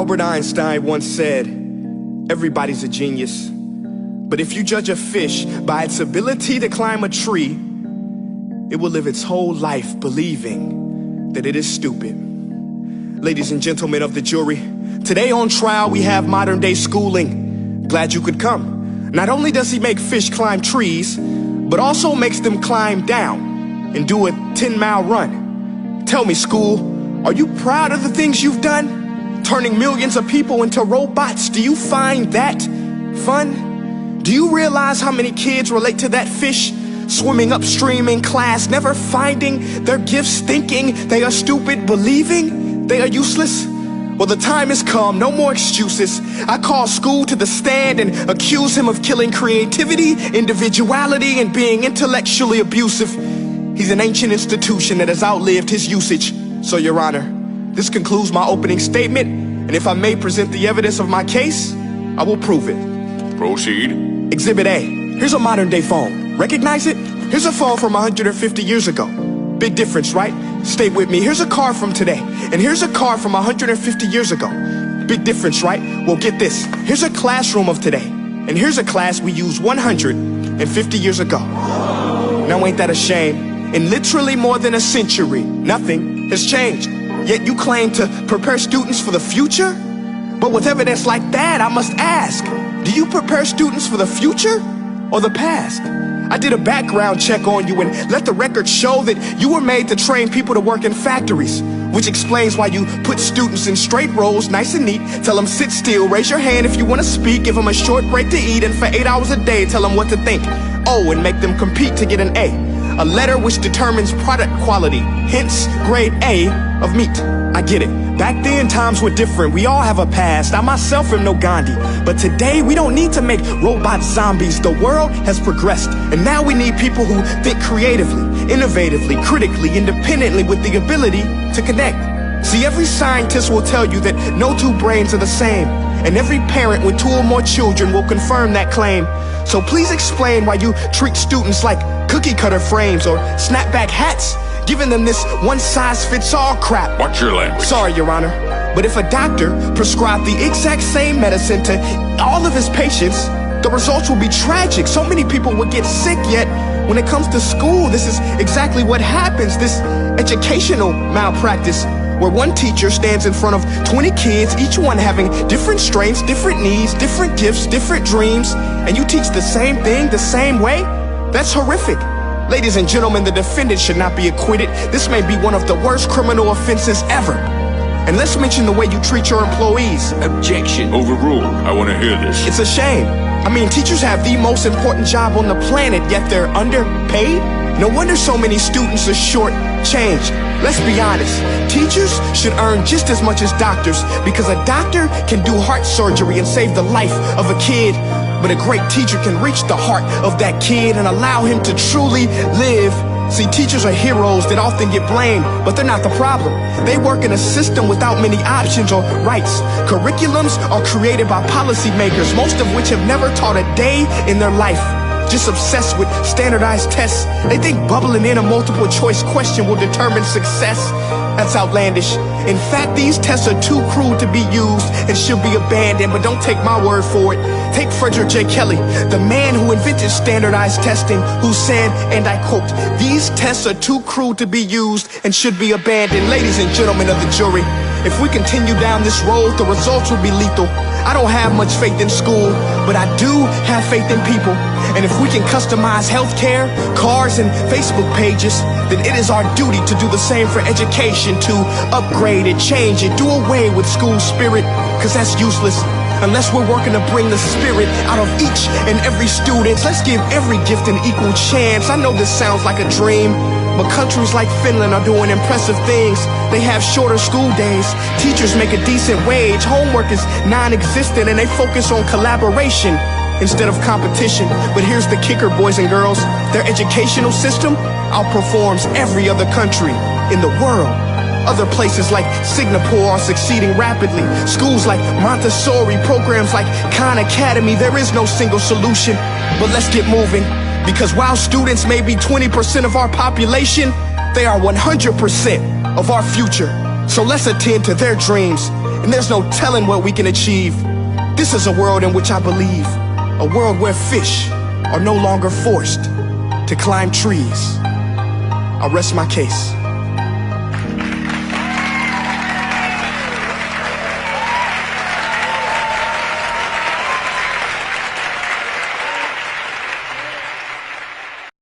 Albert Einstein once said, everybody's a genius, but if you judge a fish by its ability to climb a tree, it will live its whole life believing that it is stupid. Ladies and gentlemen of the jury, today on trial we have modern day schooling. Glad you could come. Not only does he make fish climb trees, but also makes them climb down and do a 10-mile run. Tell me, school, are you proud of the things you've done? Turning millions of people into robots, do you find that fun? Do you realize how many kids relate to that fish? Swimming upstream in class, never finding their gifts, thinking they are stupid, believing they are useless? Well, the time has come, no more excuses. I call school to the stand and accuse him of killing creativity, individuality, and being intellectually abusive. He's an ancient institution that has outlived his usage. So, Your Honor, this concludes my opening statement, and if I may present the evidence of my case, I will prove it. Proceed. Exhibit A. Here's a modern day phone. Recognize it? Here's a phone from 150 years ago. Big difference, right? Stay with me. Here's a car from today, and here's a car from 150 years ago. Big difference, right? Well, get this. Here's a classroom of today, and here's a class we used 150 years ago. Now ain't that a shame? In literally more than a century, nothing has changed. Yet you claim to prepare students for the future? But with evidence like that, I must ask, do you prepare students for the future or the past? I did a background check on you and let the record show that you were made to train people to work in factories, which explains why you put students in straight rows, nice and neat, tell them sit still, raise your hand if you want to speak, give them a short break to eat, and for 8 hours a day tell them what to think. Oh, and make them compete to get an A letter which determines product quality, hence grade A of meat. I get it. Back then, times were different. We all have a past. I myself am no Gandhi. But today, we don't need to make robot zombies. The world has progressed. And now we need people who think creatively, innovatively, critically, independently, with the ability to connect. See, every scientist will tell you that no two brains are the same. And every parent with 2 or more children will confirm that claim. So please explain why you treat students like cookie cutter frames or snapback hats, giving them this one-size-fits-all crap. Watch your language. Sorry, Your Honor, but if a doctor prescribed the exact same medicine to all of his patients, the results will be tragic. So many people would get sick, yet when it comes to school, this is exactly what happens. This educational malpractice, where one teacher stands in front of 20 kids, each one having different strengths, different needs, different gifts, different dreams, and you teach the same thing the same way? That's horrific. Ladies and gentlemen, the defendant should not be acquitted. This may be one of the worst criminal offenses ever. And let's mention the way you treat your employees. Objection. Overruled. I want to hear this. It's a shame. I mean, teachers have the most important job on the planet, yet they're underpaid? No wonder so many students are short-changed. Let's be honest. Teachers should earn just as much as doctors, because a doctor can do heart surgery and save the life of a kid. But a great teacher can reach the heart of that kid and allow him to truly live. See, teachers are heroes that often get blamed, but they're not the problem. They work in a system without many options or rights. Curriculums are created by policymakers, most of which have never taught a day in their life. Just obsessed with standardized tests. They think bubbling in a multiple choice question will determine success. That's outlandish. In fact, these tests are too crude to be used and should be abandoned, but don't take my word for it. Take Frederick J. Kelly, the man who invented standardized testing, who said, and I quote, "These tests are too crude to be used and should be abandoned." Ladies and gentlemen of the jury, if we continue down this road, the results will be lethal. I don't have much faith in school, but I do have faith in people. And if we can customize healthcare, cars, and Facebook pages, then it is our duty to do the same for education, to upgrade it, change it, do away with school spirit, because that's useless unless we're working to bring the spirit out of each and every student. Let's give every gift an equal chance. I know this sounds like a dream, but countries like Finland are doing impressive things. They have shorter school days, teachers make a decent wage, homework is non-existent, and they focus on collaboration instead of competition. But here's the kicker, boys and girls. Their educational system outperforms every other country in the world. Other places like Singapore are succeeding rapidly. Schools like Montessori, programs like Khan Academy, there is no single solution. But let's get moving, because while students may be 20% of our population, they are 100% of our future. So let's attend to their dreams and there's no telling what we can achieve. This is a world in which I believe, a world where fish are no longer forced to climb trees. I'll rest my case.